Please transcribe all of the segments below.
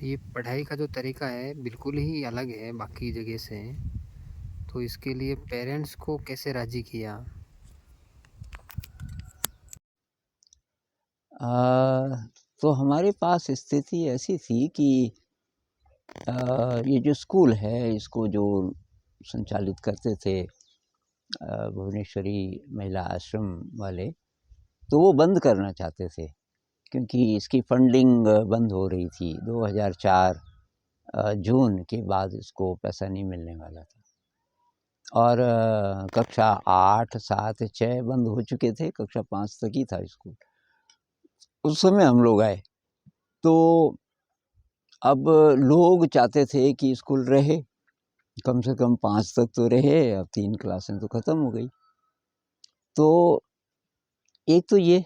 ये पढ़ाई का जो तरीका है बिल्कुल ही अलग है बाकी जगह से। तो इसके लिए पेरेंट्स को कैसे राज़ी किया? अ, तो हमारे पास स्थिति ऐसी थी कि ये जो स्कूल है इसको जो संचालित करते थे भुवनेश्वरी महिला आश्रम वाले, तो वो बंद करना चाहते थे क्योंकि इसकी फंडिंग बंद हो रही थी। 2004 जून के बाद इसको पैसा नहीं मिलने वाला था और कक्षा 8, 7, 6 बंद हो चुके थे, कक्षा 5 तक ही था स्कूल। उस समय हम लोग आए, तो अब लोग चाहते थे कि स्कूल रहे, कम से कम 5 तक तो रहे, अब 3 क्लासें तो ख़त्म हो गई। तो एक तो ये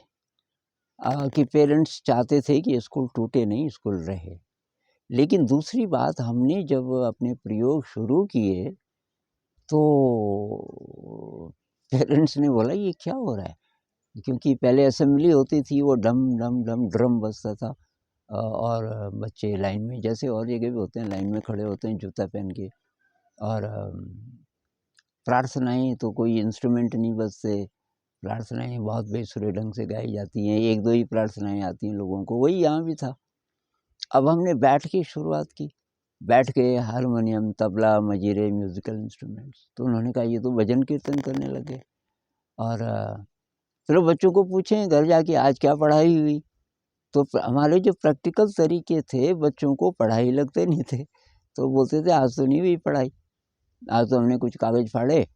कि पेरेंट्स चाहते थे कि स्कूल टूटे नहीं, स्कूल रहे। लेकिन दूसरी बात, हमने जब अपने प्रयोग शुरू किए, तो पेरेंट्स ने बोला ये क्या हो रहा है? क्योंकि पहले असेंबली होती थी, वो डम डम डम ड्रम बजता था और बच्चे लाइन में, जैसे और जगह भी होते हैं, लाइन में खड़े होते हैं जूता पहन के। और प्रार्थनाएँ तो कोई इंस्ट्रूमेंट नहीं बजते, प्रार्थनाएँ बहुत बेसुरे ढंग से गाई जाती हैं, 1-2 ही प्रार्थनाएँ आती हैं लोगों को, वही यहाँ भी था। अब हमने बैठ के शुरुआत की, बैठ के हारमोनियम, तबला, मजीरे, म्यूज़िकल इंस्ट्रूमेंट्स, तो उन्होंने कहा ये तो भजन कीर्तन करने लगे। और चलो बच्चों को पूछें घर जाके आज क्या पढ़ाई हुई? तो हमारे जो प्रैक्टिकल तरीके थे, बच्चों को पढ़ाई लगते नहीं थे, तो बोलते थे आज तो नहीं हुई पढ़ाई, आज तो हमने कुछ कागज़ फाड़े,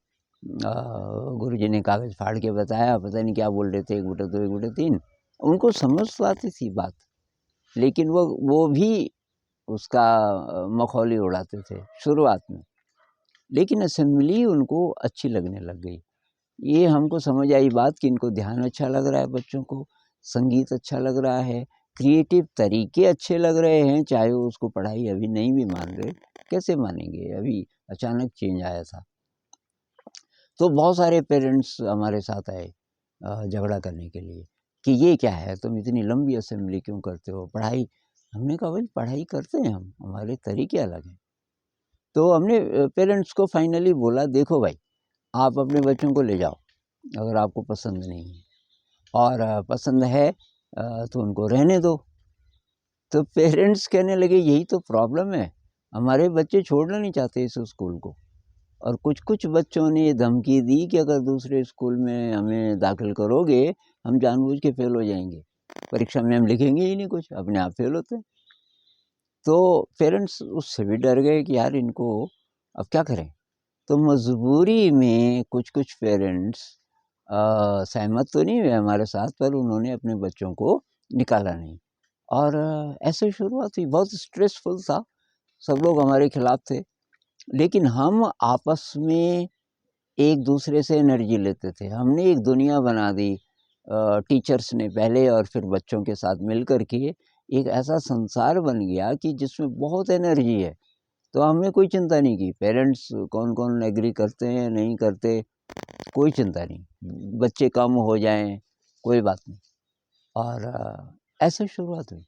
गुरुजी ने कागज़ फाड़ के बताया, पता नहीं क्या बोल रहे थे, 1 बटा 2 1 बटा 3। उनको समझ तो आती थी बात, लेकिन वो भी उसका मखौली उड़ाते थे शुरुआत में। लेकिन असेंबली उनको अच्छी लगने लग गई। ये हमको समझ आई बात कि इनको ध्यान अच्छा लग रहा है बच्चों को, संगीत अच्छा लग रहा है, क्रिएटिव तरीके अच्छे लग रहे हैं, चाहे वो उसको पढ़ाई अभी नहीं भी मान रहे, कैसे मानेंगे? अभी अचानक चेंज आया था। तो बहुत सारे पेरेंट्स हमारे साथ आए झगड़ा करने के लिए कि ये क्या है, तुम इतनी लंबी असेंबली क्यों करते हो? पढ़ाई, हमने कहा भाई पढ़ाई करते हैं हम, हमारे तरीके अलग हैं। तो हमने पेरेंट्स को फाइनली बोला देखो भाई, आप अपने बच्चों को ले जाओ, अगर आपको पसंद नहीं है, और पसंद है तो उनको रहने दो। तो पेरेंट्स कहने लगे यही तो प्रॉब्लम है, हमारे बच्चे छोड़ना नहीं चाहते इस स्कूल को। और कुछ-कुछ बच्चों ने ये धमकी दी कि अगर दूसरे स्कूल में हमें दाखिल करोगे, हम जानबूझ के फ़ेल हो जाएँगे। परीक्षा में हम लिखेंगे ही नहीं कुछ, अपने आप फ़ेल होते हैं। तो पेरेंट्स उससे भी डर गए कि यार इनको अब क्या करें? तो मजबूरी में कुछ-कुछ पेरेंट्स सहमत तो नहीं हुए हमारे साथ, पर उन्होंने अपने बच्चों को निकाला नहीं। और ऐसे शुरुआत हुई, बहुत स्ट्रेसफुल था, सब लोग हमारे खिलाफ थे, लेकिन हम आपस में एक-दूसरे से एनर्जी लेते थे। हमने एक दुनिया बना दी टीचर्स ने पहले और फिर बच्चों के साथ मिल कर के, एक ऐसा संसार बन गया कि जिसमें बहुत एनर्जी है। तो हमने कोई चिंता नहीं की, पेरेंट्स कौन-कौन एग्री करते हैं, नहीं करते, कोई चिंता नहीं। बच्चे कम हो जाएँ, कोई बात नहीं। और ऐसे शुरुआत हुई।